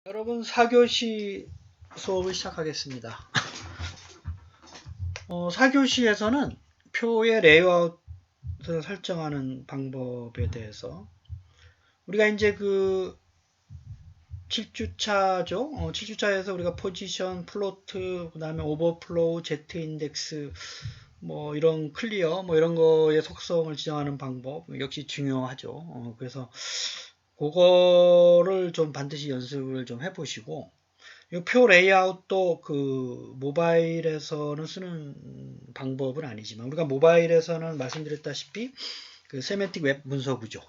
여러분 4교시 수업을 시작하겠습니다. 4교시에서는 표의 레이아웃을 설정하는 방법에 대해서 우리가 이제 그 7주차죠. 7주차에서 우리가 포지션, 플로트, 그 다음에 오버플로우, Z 인덱스, 뭐 이런 클리어, 뭐 이런 거의 속성을 지정하는 방법 역시 중요하죠. 그래서 그거를 좀 반드시 연습을 좀 해보시고 이 표 레이아웃도 그 모바일에서는 쓰는 방법은 아니지만 우리가 모바일에서는 말씀드렸다시피 그 세맨틱 웹 문서 구조,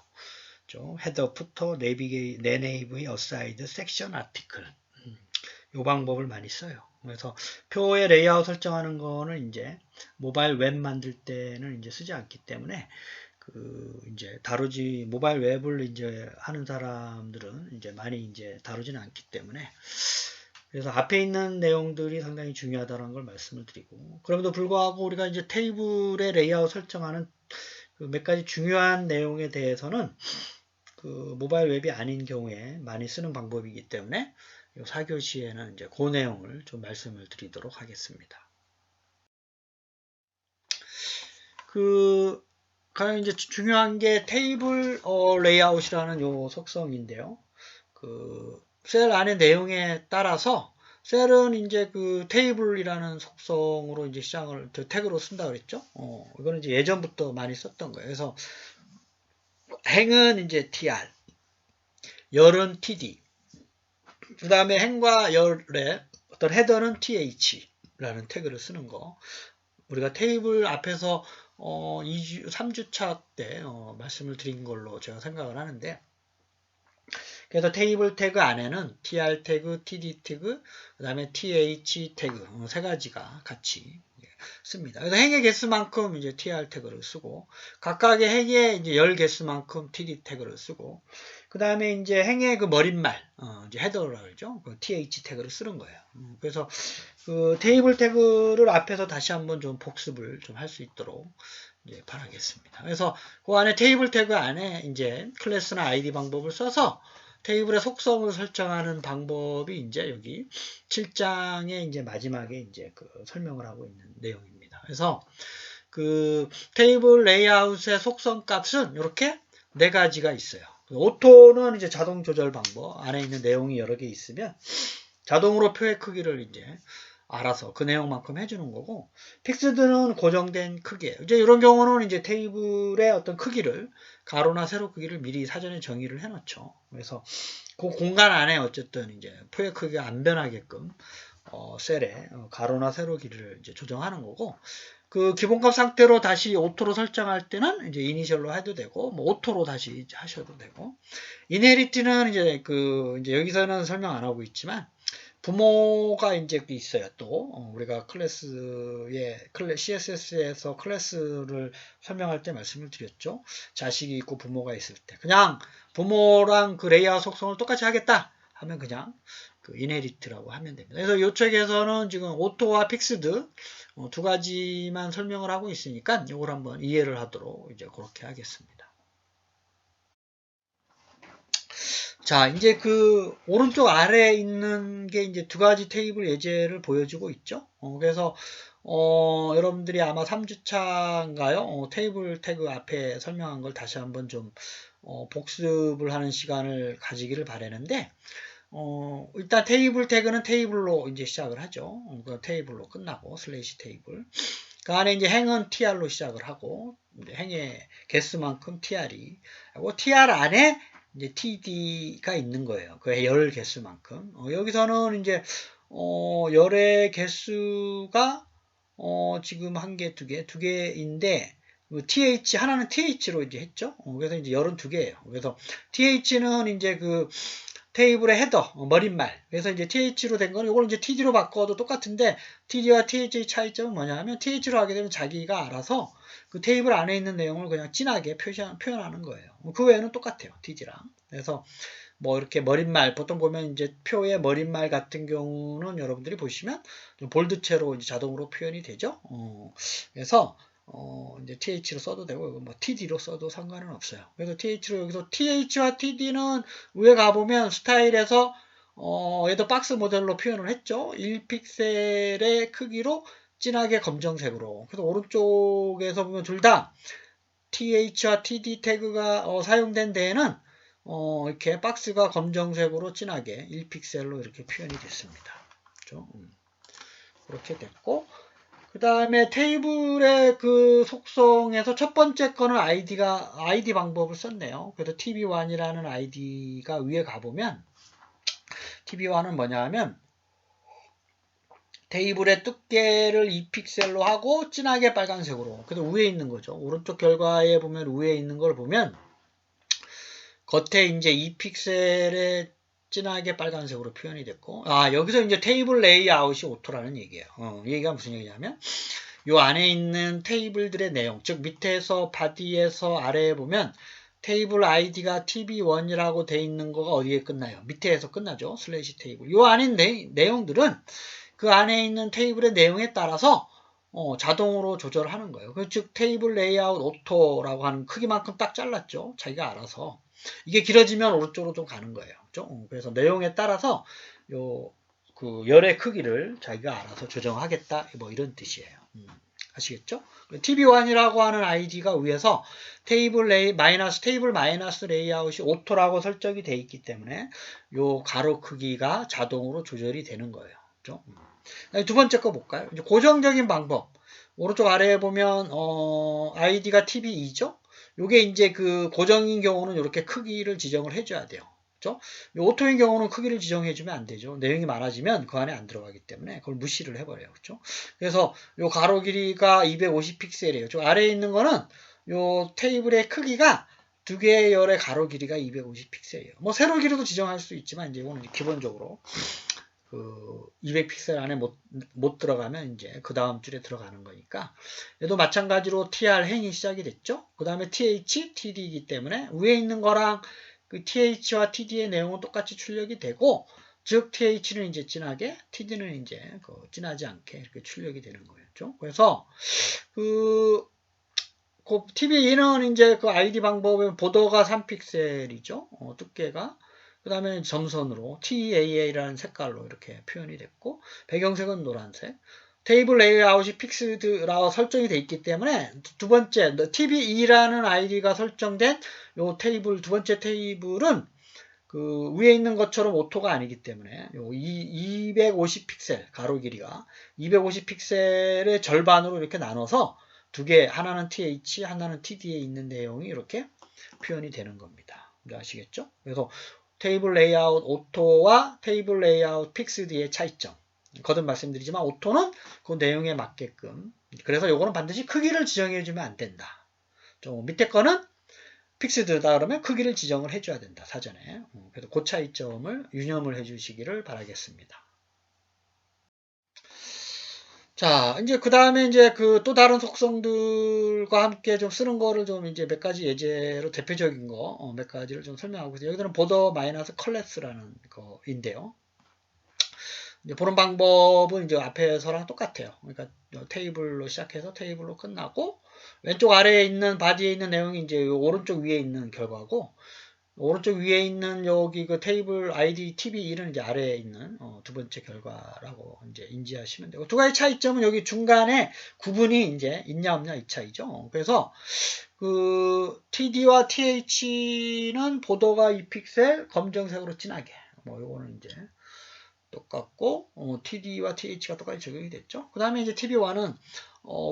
헤더, 푸터, 네이브, 어사이드, 섹션, 아티클 이 방법을 많이 써요. 그래서 표의 레이아웃 설정하는 거는 이제 모바일 웹 만들 때는 이제 쓰지 않기 때문에 그 이제 다루지 모바일 웹을 이제 하는 사람들은 이제 많이 이제 다루지는 않기 때문에 그래서 앞에 있는 내용들이 상당히 중요하다는 걸 말씀을 드리고 그럼에도 불구하고 우리가 이제 테이블의 레이아웃 설정하는 그 몇 가지 중요한 내용에 대해서는 그 모바일 웹이 아닌 경우에 많이 쓰는 방법이기 때문에 4교시에는 이제 그 내용을 좀 말씀을 드리도록 하겠습니다. 그 가장 이제 중요한 게 테이블 레이아웃이라는 요 속성인데요. 그 셀 안의 내용에 따라서 셀은 이제 그 테이블이라는 속성으로 이제 시작을 태그로 쓴다 그랬죠. 이거는 이제 예전부터 많이 썼던 거예요. 그래서 행은 이제 tr, 열은 td, 그 다음에 행과 열의 어떤 헤더는 th라는 태그를 쓰는 거. 우리가 테이블 앞에서 3주차 때 말씀을 드린 걸로 제가 생각을 하는데 그래서 테이블 태그 안에는 tr 태그, td 태그, 그 다음에 th 태그 세 가지가 같이 씁니다. 그래서 행의 개수만큼 이제 tr 태그를 쓰고 각각의 행의 이제 열 개수만큼 td 태그를 쓰고 그 다음에 이제 행의 그 머릿말 이제 헤더라고 그러죠. 그 th 태그를 쓰는 거예요. 그래서 그 테이블 태그를 앞에서 다시 한번 좀 복습을 좀 할 수 있도록 이제 바라겠습니다. 그래서 그 안에 테이블 태그 안에 이제 클래스나 아이디 방법을 써서 테이블의 속성을 설정하는 방법이 이제 여기 7장의 이제 마지막에 이제 그 설명을 하고 있는 내용입니다. 그래서 그 테이블 레이아웃의 속성 값은 이렇게 네 가지가 있어요. 오토는 이제 자동 조절 방법 안에 있는 내용이 여러 개 있으면 자동으로 표의 크기를 이제 알아서 그 내용만큼 해주는 거고 픽스드는 고정된 크기예요. 이제 이런 경우는 이제 테이블의 어떤 크기를 가로나 세로 크기를 미리 사전에 정의를 해놓죠. 그래서 그 공간 안에 어쨌든 이제 표의 크기가 안 변하게끔 셀에 가로나 세로 길이를 이제 조정하는 거고 그 기본값 상태로 다시 오토로 설정할 때는 이제 이니셜로 해도 되고 뭐 오토로 다시 하셔도 되고 이네리티는 이제 여기서는 설명 안 하고 있지만 부모가 이제 있어요. 또 우리가 CSS에서 클래스를 설명할 때 말씀을 드렸죠. 자식이 있고 부모가 있을 때 그냥 부모랑 그 레이아웃 속성을 똑같이 하겠다 하면 그냥 그 inherit라고 하면 됩니다. 그래서 이 책에서는 지금 오토와 픽스드 두 가지만 설명을 하고 있으니까 이걸 한번 이해를 하도록 이제 그렇게 하겠습니다. 자, 이제 그 오른쪽 아래에 있는 게 이제 두 가지 테이블 예제를 보여주고 있죠. 그래서 여러분들이 아마 3주차인가요? 테이블 태그 앞에 설명한 걸 다시 한번 좀 복습을 하는 시간을 가지기를 바라는데 일단 테이블 태그는 테이블로 이제 시작을 하죠. 그 테이블로 끝나고 슬래시 테이블. 그 안에 이제 행은 tr로 시작을 하고 행의 개수만큼 tr이 하고 tr 안에 이제 td가 있는 거예요. 그 열 개수만큼. 여기서는 이제 열의 개수가 지금 한 개, 두 개인데 th 하나는 th로 이제 했죠. 그래서 이제 열은 두 개예요. 그래서 th는 이제 그 테이블의 헤더, 머릿말. 그래서 이제 th로 된 거는 이걸 이제 td로 바꿔도 똑같은데 td와 th의 차이점은 뭐냐 하면 th로 하게 되면 자기가 알아서 그 테이블 안에 있는 내용을 그냥 진하게 표현하는 거예요. 그 외에는 똑같아요. td랑. 그래서 뭐 이렇게 머릿말 보통 보면 이제 표의 머릿말 같은 경우는 여러분들이 보시면 좀 볼드체로 이제 자동으로 표현이 되죠. 그래서 이제 th로 써도 되고 뭐 td로 써도 상관은 없어요. 그래서 th로 여기서 th와 td는 위에 가보면 스타일에서 얘도 박스 모델로 표현을 했죠. 1픽셀의 크기로 진하게 검정색으로. 그래서 오른쪽에서 보면 둘 다 TH와 TD 태그가 사용된 데에는 이렇게 박스가 검정색으로 진하게 1픽셀로 이렇게 표현이 됐습니다. 그렇죠? 그렇게 됐고, 그 다음에 테이블의 그 속성에서 첫 번째 거는 ID 방법을 썼네요. 그래서 tb1이라는 ID가 위에 가보면, tb1은 뭐냐 하면, 테이블의 두께를 2픽셀로 하고 진하게 빨간색으로. 그래서 위에 있는 거죠. 오른쪽 결과에 보면 위에 있는 걸 보면 겉에 이제 2픽셀의 진하게 빨간색으로 표현이 됐고, 여기서 이제 테이블 레이아웃이 오토라는 얘기예요. 이 얘기가 무슨 얘기냐면, 요 안에 있는 테이블들의 내용, 즉 밑에서 바디에서 아래에 보면 테이블 아이디가 tb1이라고 돼 있는 거가 어디에 끝나요? 밑에서 끝나죠. 슬래시 테이블. 요 안에 내용들은 그 안에 있는 테이블의 내용에 따라서 자동으로 조절하는 거예요. 즉 테이블 레이아웃 오토라고 하는 크기만큼 딱 잘랐죠. 자기가 알아서. 이게 길어지면 오른쪽으로 좀 가는 거예요. 그렇죠? 그래서 내용에 따라서 그 열의 크기를 자기가 알아서 조정하겠다. 뭐 이런 뜻이에요. 아시겠죠? tb1이라고 하는 아이디가 위에서 테이블 마이너스 레이아웃이 오토라고 설정이 되어 있기 때문에 요 가로 크기가 자동으로 조절이 되는 거예요. 그렇죠? 두 번째 거 볼까요? 이제 고정적인 방법. 오른쪽 아래에 보면 아이디가 tb2죠? 요게 이제 그 고정인 경우는 이렇게 크기를 지정을 해줘야 돼요. 그렇죠? 오토인 경우는 크기를 지정해주면 안 되죠. 내용이 많아지면 그 안에 안 들어가기 때문에 그걸 무시를 해버려요. 그렇죠? 그래서 요 가로 길이가 250픽셀이에요. 저 아래에 있는 거는 요 테이블의 크기가 두 개의 열의 가로 길이가 250픽셀이에요. 뭐 세로 길이도 지정할 수 있지만 이제 이거는 기본적으로 그 200픽셀 안에 못 들어가면 이제 그 다음 줄에 들어가는 거니까 얘도 마찬가지로 tr 행이 시작이 됐죠. 그 다음에 th, td이기 때문에 위에 있는 거랑 그 th와 td의 내용은 똑같이 출력이 되고 즉 th는 이제 진하게 td는 이제 진하지 않게 이렇게 출력이 되는 거였죠. 그래서 그 tb2는 이제 그 id 방법에 보더가 3픽셀이죠. 두께가 그 다음에 점선으로 TAA라는 색깔로 이렇게 표현이 됐고 배경색은 노란색. 테이블 레이아웃이 픽스드라고 설정이 되어 있기 때문에 두 번째 tb2라는 아이디가 설정된 요 테이블 두 번째 테이블은 그 위에 있는 것처럼 오토가 아니기 때문에 요 250픽셀 가로 길이가 250픽셀의 절반으로 이렇게 나눠서 두 개 하나는 TH 하나는 TD에 있는 내용이 이렇게 표현이 되는 겁니다. 아시겠죠? 그래서 테이블 레이아웃 오토와 테이블 레이아웃 픽스드의 차이점. 거듭 말씀드리지만 오토는 그 내용에 맞게끔. 그래서 요거는 반드시 크기를 지정해 주면 안 된다. 좀 밑에 거는 픽스드다 그러면 크기를 지정을 해줘야 된다. 사전에. 그래서 그 차이점을 유념을 해 주시기를 바라겠습니다. 자, 이제 그 다음에 이제 그 또 다른 속성들과 함께 좀 쓰는 거를 좀 이제 몇 가지 예제로 대표적인 거 몇 가지를 좀 설명하고 있어요. 여기는 보더 마이너스 컬렉스라는 거인데요. 이제 보는 방법은 이제 앞에서랑 똑같아요. 그러니까 테이블로 시작해서 테이블로 끝나고 왼쪽 아래에 있는 바디에 있는 내용이 이제 오른쪽 위에 있는 결과고 오른쪽 위에 있는 여기 그 테이블 ID TB1은 이제 아래에 있는 두 번째 결과라고 이제 인지하시면 되고 두 가지 차이점은 여기 중간에 구분이 이제 있냐 없냐 이 차이죠. 그래서 그 TD와 TH는 보더가 2픽셀 검정색으로 진하게 뭐 요거는 이제 똑같고 TD와 TH가 똑같이 적용이 됐죠. 그 다음에 이제 TB1은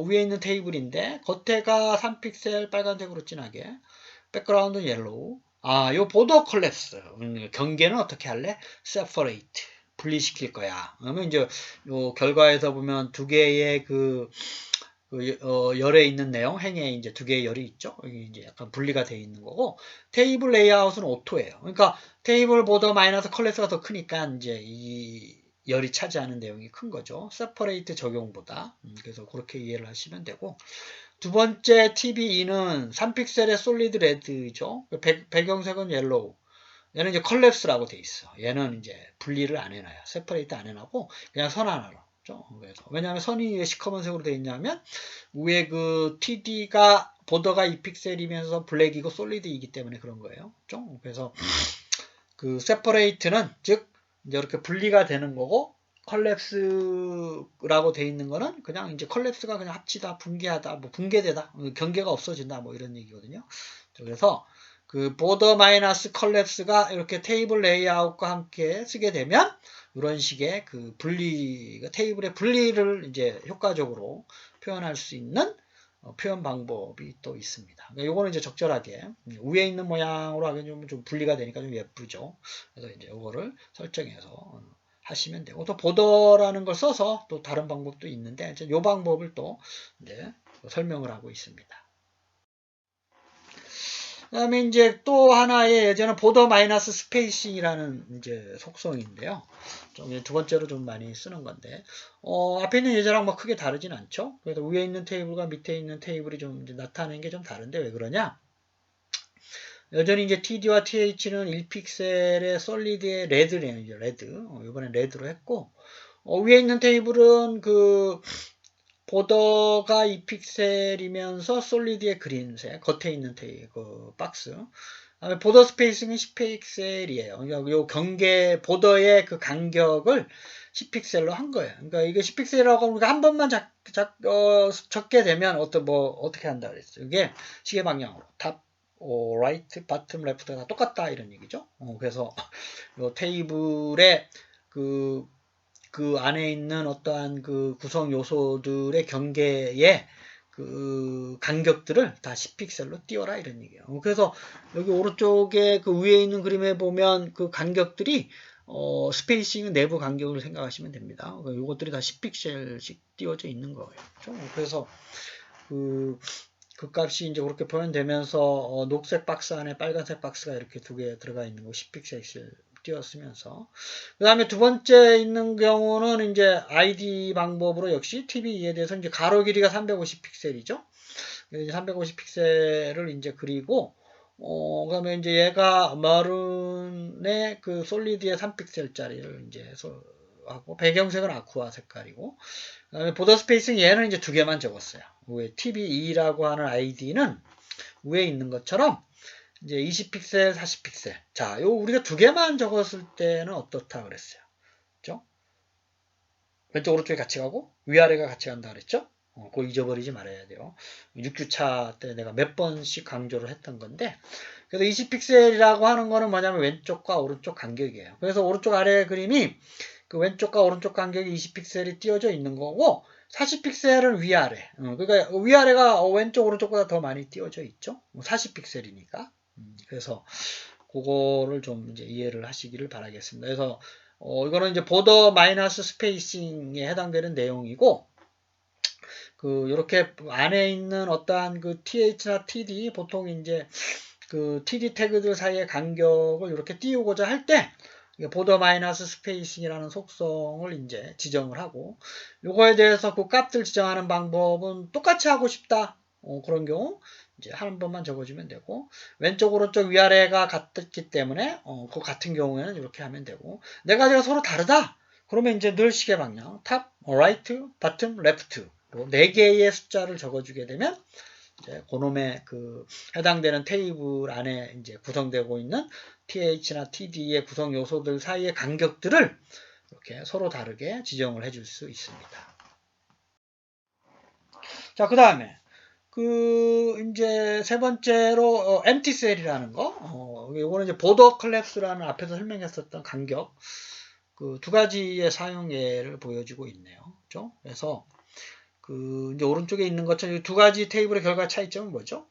위에 있는 테이블인데 겉에가 3픽셀 빨간색으로 진하게 백그라운드는 옐로우. 요 보더 컬랩스. 경계는 어떻게 할래? separate. 분리시킬 거야. 그러면 이제 요 결과에서 보면 두 개의 열에 있는 내용, 행에 이제 두 개의 열이 있죠. 여기 이제 약간 분리가 되어 있는 거고, 테이블 레이아웃은 오토예요. 그러니까 테이블 보더 마이너스 컬렉스가 더 크니까 이제 이 열이 차지하는 내용이 큰 거죠. separate 적용보다. 그래서 그렇게 이해를 하시면 되고, 두 번째 TB2는 3픽셀의 솔리드 레드죠. 배경색은 옐로우. 얘는 이제 컬랩스라고 돼 있어. 얘는 이제 분리를 안 해놔요. 세퍼레이트 안 해놔고 그냥 선 하나로. 그래서 왜냐하면 선이 왜 시커먼색으로 돼 있냐면 위에 그 TD가 보더가 2픽셀이면서 블랙이고 솔리드이기 때문에 그런 거예요. 그래서 그 세퍼레이트는 즉 이제 이렇게 분리가 되는 거고, 컬랩스라고 돼 있는 거는 그냥 이제 컬랩스가 그냥 합치다, 붕괴하다, 뭐 붕괴되다, 경계가 없어진다, 뭐 이런 얘기거든요. 그래서 그 보더 마이너스 컬랩스가 이렇게 테이블 레이아웃과 함께 쓰게 되면 이런 식의 그 분리, 테이블의 분리를 이제 효과적으로 표현할 수 있는 표현 방법이 또 있습니다. 그러니까 요거는 이제 적절하게 위에 있는 모양으로 하면 좀 분리가 되니까 좀 예쁘죠. 그래서 이제 요거를 설정해서 하시면 되고, 또 보더라는 걸 써서 또 다른 방법도 있는데 이제 요 방법을 또 이제 설명을 하고 있습니다. 그다음에 이제 또 하나의 예제는 보더 마이너스 스페이싱이라는 이제 속성인데요. 좀 두 번째로 좀 많이 쓰는 건데, 앞에 있는 예제랑 뭐 크게 다르진 않죠. 그래서 위에 있는 테이블과 밑에 있는 테이블이 좀 이제 나타내는 게 좀 다른데 왜 그러냐? 여전히 이제 TD와 TH는 1픽셀의 솔리드의 레드네요. 이제 레드. 이번엔 레드로 했고, 위에 있는 테이블은 그 보더가 2픽셀이면서 솔리드의 그린색, 겉에 있는 그 박스. 보더 스페이싱은 10픽셀이에요. 그러니까 요 경계, 보더의 그 간격을 10픽셀로 한 거예요. 그러니까 이게 10픽셀이라고 하면 우리가 한 번만 적게 되면 어떻게 한다 그랬어요. 이게 시계 방향으로. 탑, 라이트, 바텀, 레프트가 다 똑같다 이런 얘기죠. 그래서 요 테이블의 그 안에 있는 어떠한 그 구성 요소들의 경계에 그 간격들을 다 10픽셀로 띄워라 이런 얘기예요. 그래서 여기 오른쪽에 그 위에 있는 그림에 보면 그 간격들이 스페이싱은 내부 간격을 생각하시면 됩니다. 이것들이 다 10픽셀씩 띄워져 있는 거예요. 그래서 그 값이 이제 그렇게 표현되면서 녹색 박스 안에 빨간색 박스가 이렇게 두 개 들어가 있는 거 10픽셀씩 띄웠으면서, 그 다음에 두 번째 있는 경우는 이제 ID 방법으로 역시 TV에 대해서 이제 가로 길이가 350픽셀이죠. 350픽셀을 이제 그리고, 그다음에 이제 얘가 마룬의 그 솔리드의 3픽셀짜리를 이제 하고, 배경색은 아쿠아 색깔이고, 그다음에 보더 스페이싱 얘는 이제 두 개만 적었어요. 왜 TB2라고 하는 아이디는 위에 있는 것처럼 이제 20픽셀, 40픽셀. 자, 요 우리가 두 개만 적었을 때는 어떻다 그랬어요. 그죠? 왼쪽 오른쪽이 같이 가고 위아래가 같이 간다 그랬죠? 그거 잊어버리지 말아야 돼요. 6주차 때 내가 몇 번씩 강조를 했던 건데, 그래서 20픽셀이라고 하는 거는 뭐냐면 왼쪽과 오른쪽 간격이에요. 그래서 오른쪽 아래 그림이 그 왼쪽과 오른쪽 간격이 20픽셀이 띄워져 있는 거고, 40픽셀은 위아래. 그러니까 위아래가 왼쪽 오른쪽보다 더 많이 띄워져 있죠. 40픽셀이니까. 그래서 그거를 좀 이제 이해를 하시기를 바라겠습니다. 그래서 이거는 이제 보더 마이너스 스페이싱에 해당되는 내용이고, 그 이렇게 안에 있는 어떠한 그 TH나 TD, 보통 이제 그 TD 태그들 사이의 간격을 이렇게 띄우고자 할 때 보더 마이너스 스페이싱이라는 속성을 이제 지정을 하고, 요거에 대해서 그 값들 지정하는 방법은 똑같이 하고 싶다. 그런 경우 이제 한 번만 적어주면 되고, 왼쪽 오른쪽 위아래가 같기 때문에 그 같은 경우에는 이렇게 하면 되고, 네 가지가 서로 다르다. 그러면 이제 늘 시계 방향 탑, 라이트, 바텀, 레프트 네 개의 숫자를 적어주게 되면 이제 그놈의 그 해당되는 테이블 안에 이제 구성되고 있는 TH나 TD의 구성 요소들 사이의 간격들을 이렇게 서로 다르게 지정을 해줄 수 있습니다. 자, 그 다음에 이제 세 번째로 empty cell이라는 거. 이거는 이제 border collapse라는 앞에서 설명했었던 간격 그 두 가지의 사용 예를 보여주고 있네요. 그렇죠? 그래서 이제 오른쪽에 있는 것처럼 두 가지 테이블의 결과 차이점은 뭐죠?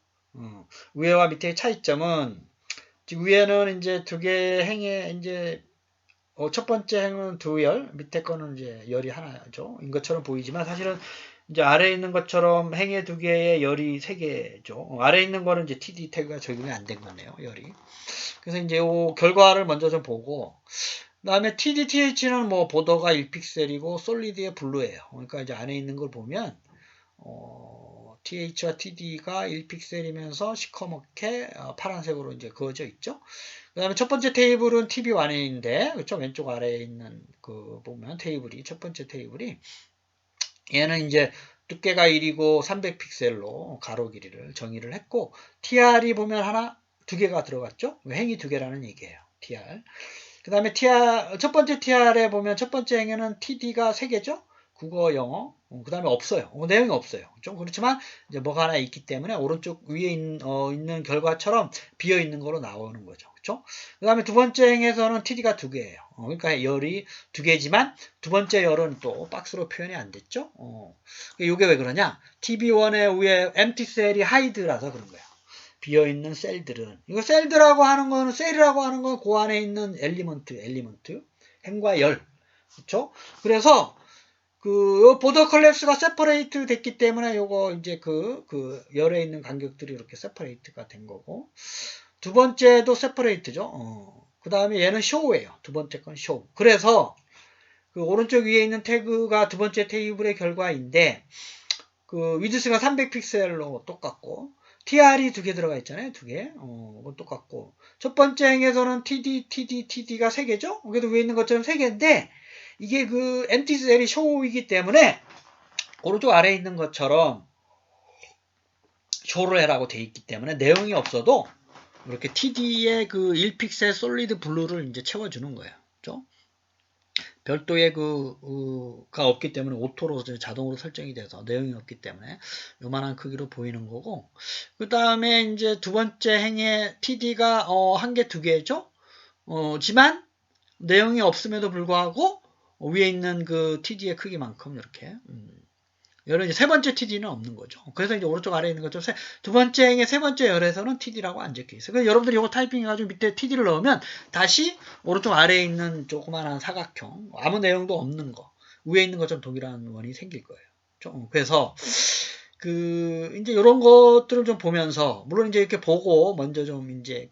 위에와 밑의 차이점은, 위에는 이제 두 개의 행에 이제 첫 번째 행은 두 열, 밑에 거는 이제 열이 하나죠. 인 것처럼 보이지만 사실은 이제 아래에 있는 것처럼 행의 두 개의 열이 세 개죠. 아래에 있는 거는 이제 TD 태그가 적용이 안 된 거네요. 열이. 그래서 이제 이 결과를 먼저 좀 보고, 그 다음에 TDTH는 뭐 보더가 1픽셀이고 솔리드의 블루예요. 그러니까 이제 안에 있는 걸 보면 TH와 TD가 1픽셀이면서 시커멓게 파란색으로 이제 그어져 있죠. 그 다음에 첫 번째 테이블은 TB1인데, 그렇죠? 왼쪽 아래에 있는 그 보면 테이블이, 첫 번째 테이블이, 얘는 이제 두께가 1이고 300픽셀로 가로 길이를 정의를 했고, TR이 보면 두 개가 들어갔죠? 행이 두 개라는 얘기예요. TR. 그 다음에 첫 번째 TR에 보면 첫 번째 행에는 TD가 3개죠? 국어, 영어. 그 다음에 없어요. 내용이 없어요. 좀 그렇지만 이제 뭐가 하나 있기 때문에 오른쪽 위에 있는 결과처럼 비어 있는 거로 나오는 거죠. 그렇죠? 그 다음에 두 번째 행에서는 TD가 2개예요. 그러니까 열이 2개지만 두 번째 열은 또 박스로 표현이 안 됐죠? 이게 왜 그러냐? TB1의 위에 empty 셀이 hide라서 그런 거예요. 비어있는 셀들은 이거 셀이라고 하는 건 그 안에 있는 엘리먼트 행과 열 그렇죠? 그래서 그 보더 컬랩스가 세퍼레이트 됐기 때문에 요거 이제 그 열에 있는 간격들이 이렇게 세퍼레이트가 된 거고 두 번째도 세퍼레이트죠. 그 다음에 얘는 쇼예요. 두 번째 건 쇼. 그래서 그 오른쪽 위에 있는 태그가 두 번째 테이블의 결과인데 그 위드스가 300픽셀로 똑같고 TR이 2개 들어가 있잖아요. 2개. 그건 똑같고 첫 번째 행에서는 TD가 3개죠. 그래도 위에 있는 것처럼 3개인데 이게 그 empty 셀이 show이기 때문에 오른쪽 아래에 있는 것처럼 show를 해라고 돼 있기 때문에 내용이 없어도 이렇게 TD의 그 1픽셀 솔리드 블루를 이제 채워주는 거예요. 그렇죠? 별도의 가 없기 때문에 오토로 자동으로 설정이 돼서 내용이 없기 때문에 요만한 크기로 보이는 거고 그 다음에 이제 두 번째 행에 TD가 1개, 2개죠? 지만 내용이 없음에도 불구하고 위에 있는 그 TD의 크기만큼 이렇게 열은 이제 세 번째 TD는 없는 거죠. 그래서 이제 오른쪽 아래에 있는 것처럼 두 번째 행의 세 번째 열에서는 TD라고 안 적혀 있어요. 그래서 여러분들이 이거 타이핑해가지고 밑에 TD를 넣으면 다시 오른쪽 아래에 있는 조그마한 사각형, 아무 내용도 없는 거, 위에 있는 것처럼 동일한 원이 생길 거예요. 그래서 이제 이런 것들을 좀 보면서 물론 이제 이렇게 보고 먼저 좀 이제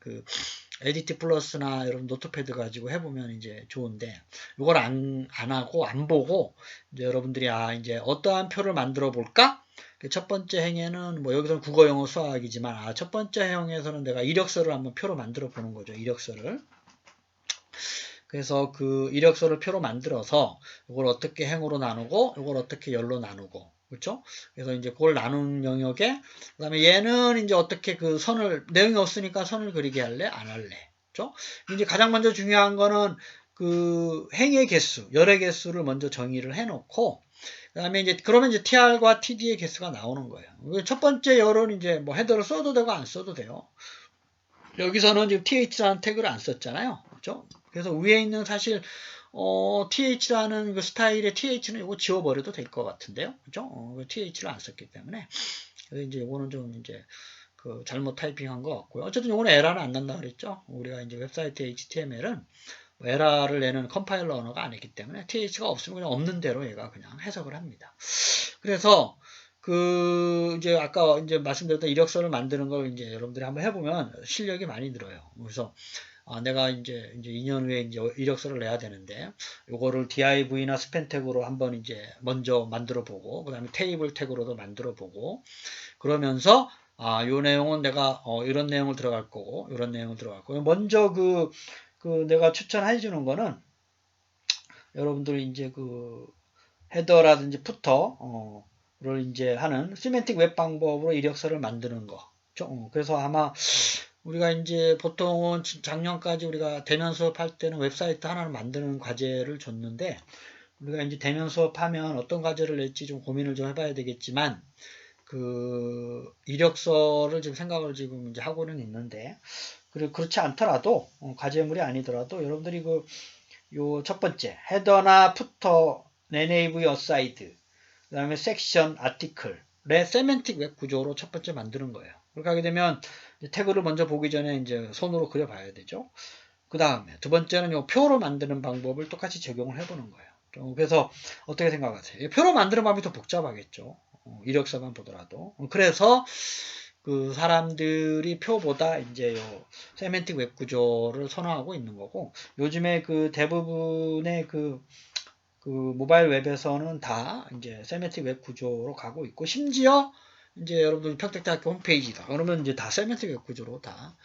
에디트 플러스나 이런 노트패드 가지고 해보면 이제 좋은데 이걸 안 하고 안 보고 이제 여러분들이 이제 어떠한 표를 만들어 볼까? 첫 번째 행에는 뭐 여기서는 국어, 영어, 수학이지만 첫 번째 행에서는 내가 이력서를 한번 표로 만들어 보는 거죠. 이력서를. 그래서 그 이력서를 표로 만들어서 이걸 어떻게 행으로 나누고 이걸 어떻게 열로 나누고 그렇죠? 그래서 이제 그걸 나눈 영역에 그다음에 얘는 이제 어떻게 그 선을 내용이 없으니까 선을 그리게 할래? 안 할래? 그렇죠? 이제 가장 먼저 중요한 거는 그 행의 개수, 열의 개수를 먼저 정의를 해 놓고 그다음에 이제 그러면 이제 TR과 TD의 개수가 나오는 거예요. 첫 번째 열은 이제 뭐 헤더를 써도 되고 안 써도 돼요. 여기서는 지금 TH라는 태그를 안 썼잖아요. 그렇죠? 그래서 위에 있는 사실 TH라는 그 스타일의 TH는 이거 지워버려도 될 것 같은데요. 그죠? TH를 안 썼기 때문에. 그래서 이제 이거는 좀 이제 잘못 타이핑한 것 같고요. 어쨌든 이거는 에러는 안 난다 그랬죠. 우리가 이제 웹사이트 HTML은 에러를 내는 컴파일러 언어가 아니기 때문에 TH가 없으면 그냥 없는 대로 얘가 그냥 해석을 합니다. 그래서 이제 아까 이제 말씀드렸던 이력서를 만드는 걸 이제 여러분들이 한번 해보면 실력이 많이 늘어요. 그래서 내가 이제 2년 후에 이제 이력서를 내야 되는데, 요거를 div나 스팬 태그로 한번 이제 먼저 만들어 보고, 그 다음에 테이블 태그로도 만들어 보고, 그러면서, 요 내용은 내가, 이런 내용을 들어갈 거고, 이런 내용을 들어갈 거고, 먼저 내가 추천해 주는 거는, 여러분들이 이제 헤더라든지 푸터를 이제 하는 시멘틱 웹 방법으로 이력서를 만드는 거. 그래서 아마 우리가 이제 보통은 작년까지 우리가 대면 수업할 때는 웹사이트 하나를 만드는 과제를 줬는데 우리가 이제 대면 수업하면 어떤 과제를 낼지 좀 고민을 좀 해봐야 되겠지만 이력서를 지금 생각을 지금 이제 하고는 있는데 그리고 그렇지 않더라도 과제물이 아니더라도 여러분들이 요 첫 번째 헤더나 푸터 NAV 어사이드 그 다음에 섹션 아티클의 세멘틱 웹 구조로 첫 번째 만드는 거예요. 그렇게 하게 되면 태그를 먼저 보기 전에 이제 손으로 그려봐야 되죠. 그 다음에 두 번째는 요 표로 만드는 방법을 똑같이 적용을 해보는 거예요. 그래서 어떻게 생각하세요? 표로 만드는 방법이 더 복잡하겠죠. 이력서만 보더라도. 그래서 사람들이 표보다 이제 요 세멘틱 웹 구조를 선호하고 있는 거고 요즘에 대부분의 모바일 웹에서는 다 이제 세멘틱 웹 구조로 가고 있고 심지어 이제 여러분들 평택대학교 홈페이지다 그러면 이제 다 세멘틱 웹 구조로 다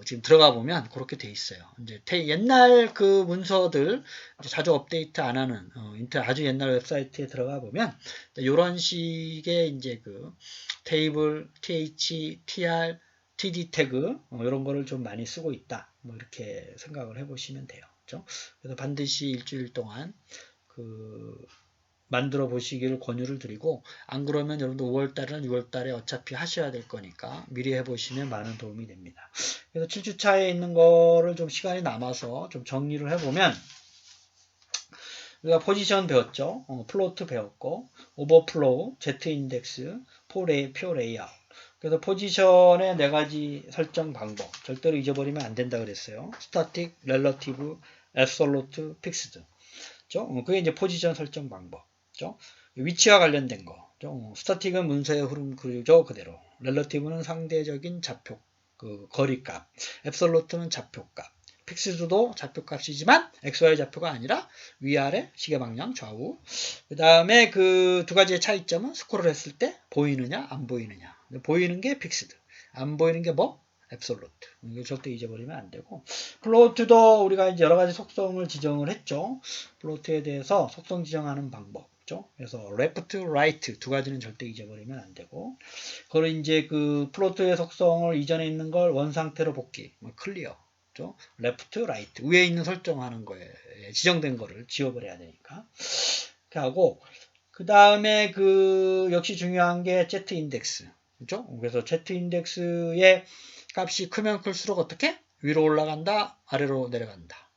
지금 들어가 보면 그렇게 돼 있어요. 이제 옛날 문서들 자주 업데이트 안 하는 아주 옛날 웹사이트에 들어가 보면 이런 식의 이제 테이블, th, tr, td 태그 이런 거를 좀 많이 쓰고 있다. 뭐 이렇게 생각을 해보시면 돼요. 그래서 반드시 일주일 동안 만들어 보시기를 권유를 드리고, 안 그러면 여러분들 5월달은 6월달에 어차피 하셔야 될 거니까 미리 해보시면 많은 도움이 됩니다. 그래서 7주차에 있는 거를 좀 시간이 남아서 좀 정리를 해보면, 우리가 포지션 배웠죠. 플로트 배웠고, 오버플로우, Z인덱스, 표 레이아웃. 그래서 포지션의 4가지 설정 방법. 절대로 잊어버리면 안 된다 그랬어요. 스타틱, 렐러티브, 앱솔루트, 픽스드. 그게 이제 포지션 설정 방법. 위치와 관련된 거. 스타틱은 문서의 흐름 그죠 그대로. 렐러티브는 상대적인 좌표, 거리값. 앱솔루트는 좌표값. 픽스드도 좌표값이지만 XY 좌표가 아니라 위아래, 시계방향, 좌우. 그 다음에 그 두 가지의 차이점은 스크롤 했을 때 보이느냐 안 보이느냐. 보이는 게 픽스드, 안 보이는 게 뭐? 앱솔루트. 이거 절대 잊어버리면 안 되고, 플로트도 우리가 이제 여러 가지 속성을 지정을 했죠. 플로트에 대해서 속성 지정하는 방법. 그래서 left, right 두 가지는 절대 잊어버리면 안 되고, 그걸 이제 그 플로트의 속성을 이전에 있는 걸 원 상태로 복귀, 클리어. left, right 위에 있는 설정하는 거에 지정된 거를 지워버려야 되니까. 이렇게 하고, 그 다음에 역시 중요한 게 Z 인덱스. 그죠? 그래서 Z 인덱스의 값이 크면 클수록 어떻게? 위로 올라간다, 아래로 내려간다.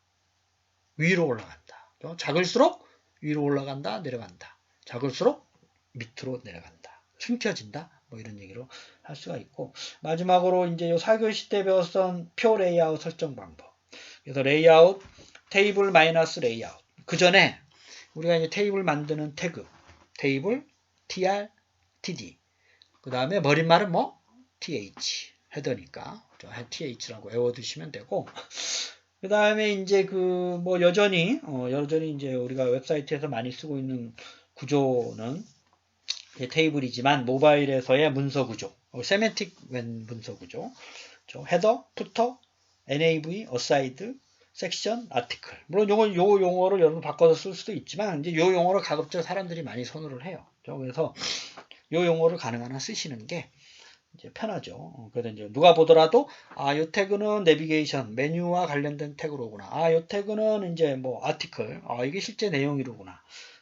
위로 올라간다. 작을수록 위로 올라간다, 내려간다. 작을수록 밑으로 내려간다. 숨겨진다. 뭐 이런 얘기로 할 수가 있고, 마지막으로 이제 요 4교시 때 배웠던 표 레이아웃 설정 방법. 그래서 레이아웃, 테이블 마이너스 레이아웃. 그 전에 우리가 이제 테이블 만드는 태그, 테이블, tr, td. 그 다음에 머릿말은 뭐? th. 헤더니까 th라고 외워두시면 되고, 그 다음에 이제 여전히 이제 우리가 웹사이트에서 많이 쓰고 있는 구조는 테이블이지만 모바일에서의 문서 구조, 세멘틱 문서 구조, 헤더, 푸터, nav, 어사이드, 섹션, 아티클. 물론 요 용어를 여러분 바꿔서 쓸 수도 있지만, 이제 요 용어를 가급적 사람들이 많이 선호를 해요. 그래서 요 용어를 가능한 한 쓰시는 게 이제 편하죠. 그래서 이제 누가 보더라도 요 태그는 내비게이션, 메뉴와 관련된 태그로구나. 요 태그는 이제 뭐 아티클, 이게 실제 내용이로구나.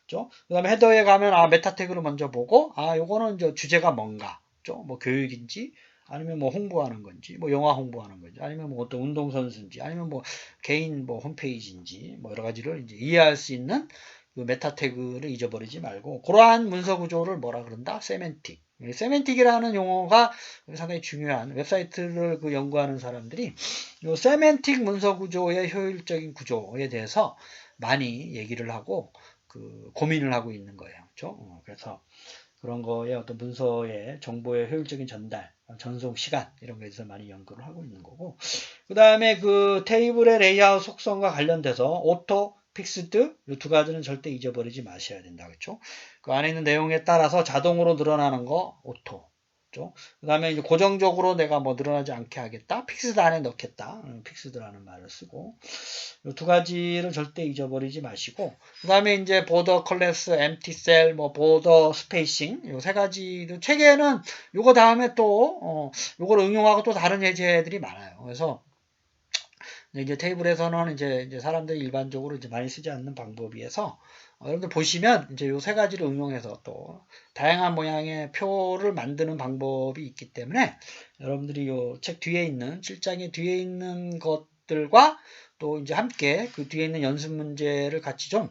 그 다음에 헤더에 가면 메타 태그를 먼저 보고 요거는 이제 주제가 뭔가, 뭐 교육인지 아니면 뭐 홍보하는 건지, 뭐 영화 홍보하는 건지, 아니면 뭐 어떤 운동선수인지, 아니면 뭐 개인 뭐 홈페이지인지, 뭐 여러 가지를 이제 이해할 수 있는 메타 태그를 잊어버리지 말고, 그러한 문서 구조를 뭐라 그런다? 세멘틱. 세멘틱이라는 용어가 상당히 중요한, 웹사이트를 연구하는 사람들이 이 세멘틱 문서 구조의 효율적인 구조에 대해서 많이 얘기를 하고 고민을 하고 있는 거예요. 그렇죠? 그래서 그런 거에 어떤 문서의 정보의 효율적인 전달, 전송 시간 이런 거에 대해서 많이 연구를 하고 있는 거고, 그 다음에 테이블의 레이아웃 속성과 관련돼서 오토, 픽스드 이 두 가지는 절대 잊어버리지 마셔야 된다. 그렇죠? 그 안에 있는 내용에 따라서 자동으로 늘어나는 거 오토. 그 다음에 이제 고정적으로 내가 뭐 늘어나지 않게 하겠다. 픽스드 안에 넣겠다. 픽스드라는 말을 쓰고, 이 두 가지를 절대 잊어버리지 마시고, 그 다음에 이제 보더 클래스, 엠티 셀, 뭐 보더 스페이싱 이 세 가지 책에는 요거 다음에 또 요걸 응용하고 또 다른 예제들이 많아요. 그래서 이제 테이블에서는 이제 사람들이 일반적으로 이제 많이 쓰지 않는 방법이어서 여러분들 보시면 이제 요 세 가지를 응용해서 또 다양한 모양의 표를 만드는 방법이 있기 때문에 여러분들이 요 책 뒤에 있는 7장의 뒤에 있는 것들과 또 이제 함께 그 뒤에 있는 연습 문제를 같이 좀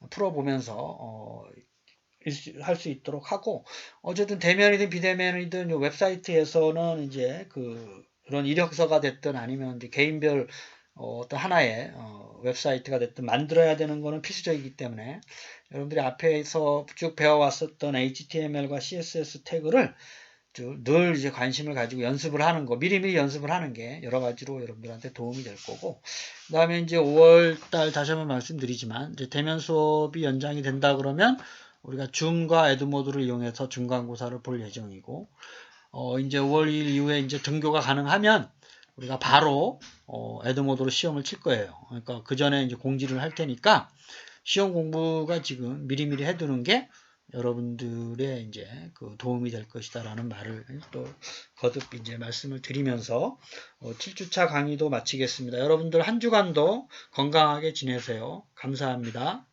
풀어보면서 할 수 있도록 하고, 어쨌든 대면이든 비대면이든 요 웹사이트에서는 이제 그런 이력서가 됐든 아니면 이제 개인별 어떤 하나의 웹사이트가 됐든 만들어야 되는 거는 필수적이기 때문에 여러분들이 앞에서 쭉 배워왔었던 HTML과 CSS 태그를 늘 이제 관심을 가지고 연습을 하는 거, 미리미리 연습을 하는 게 여러 가지로 여러분들한테 도움이 될 거고, 그 다음에 이제 5월달 다시 한번 말씀드리지만, 이제 대면 수업이 연장이 된다 그러면 우리가 줌과 에드모드를 이용해서 중간고사를 볼 예정이고, 이제 5월 2일 이후에 이제 등교가 가능하면 우리가 바로 에드모드로 시험을 칠 거예요. 그러니까 그 전에 이제 공지를 할 테니까 시험 공부가 지금 미리미리 해두는 게 여러분들의 이제 그 도움이 될 것이다라는 말을 또 거듭 이제 말씀을 드리면서 7주차 강의도 마치겠습니다. 여러분들 한 주간도 건강하게 지내세요. 감사합니다.